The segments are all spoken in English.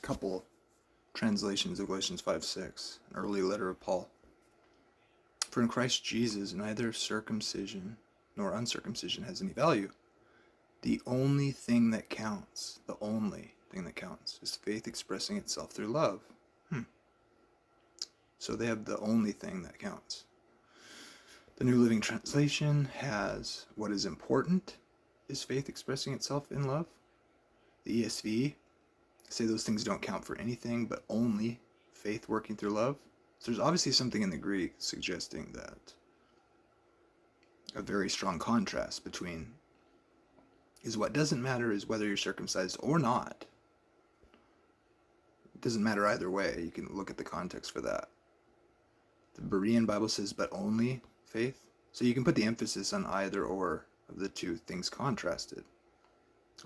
couple translations of Galatians 5:6, an early letter of Paul. For in Christ Jesus, neither circumcision nor uncircumcision has any value. The only thing that counts, is faith expressing itself through love. So they have the only thing that counts. The New Living Translation has what is important is faith expressing itself in love. The ESV say those things don't count for anything but only faith working through love. So there's obviously something in the Greek suggesting that a very strong contrast between is what doesn't matter is whether you're circumcised or not. It doesn't matter either way. You can look at the context for that. The Berean Bible says, but only faith. So you can put the emphasis on either or of the two things contrasted.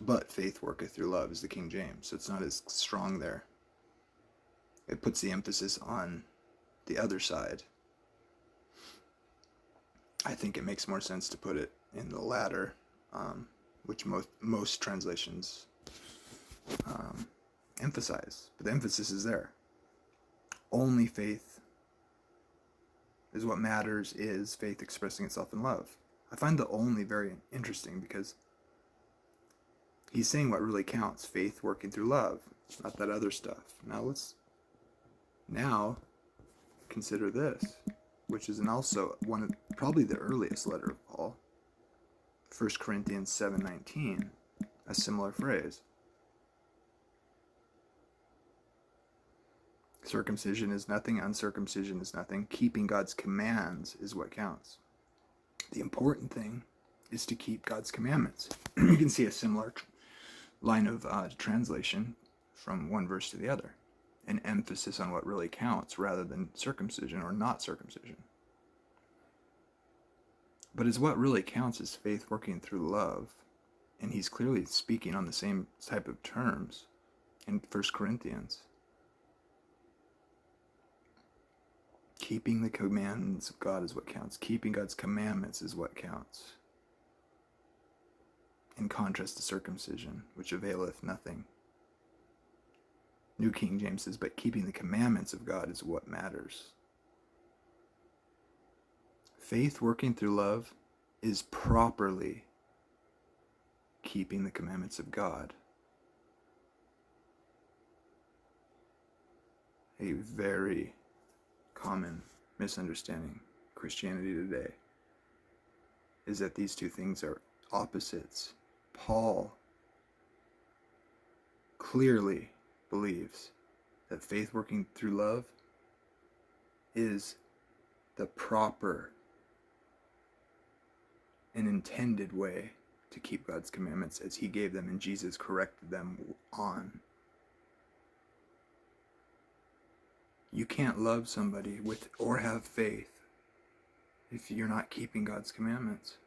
But faith worketh through love is the King James, so it's not as strong there. It puts the emphasis on the other side. I think it makes more sense to put it in the latter, which most translations emphasize. But the emphasis is there. Only faith is what matters, is faith expressing itself in love. I find the only very interesting because he's saying what really counts, faith working through love, not that other stuff. Now let's consider this, which is also one of probably the earliest letter of Paul, 1 Corinthians 7:19, a similar phrase. Circumcision is nothing, uncircumcision is nothing. Keeping God's commands is what counts. The important thing is to keep God's commandments. You can see a similar line of translation from one verse to the other. An emphasis on what really counts rather than circumcision or not circumcision. But as what really counts is faith working through love. And he's clearly speaking on the same type of terms in 1 Corinthians. Keeping the commands of God is what counts. Keeping God's commandments is what counts. In contrast to circumcision, which availeth nothing. New King James says, but keeping the commandments of God is what matters. Faith working through love is properly keeping the commandments of God. A very common misunderstanding of Christianity today is that these two things are opposites. Paul clearly believes that faith working through love is the proper and intended way to keep God's commandments as he gave them and Jesus corrected them on. You can't love somebody with or have faith if you're not keeping God's commandments.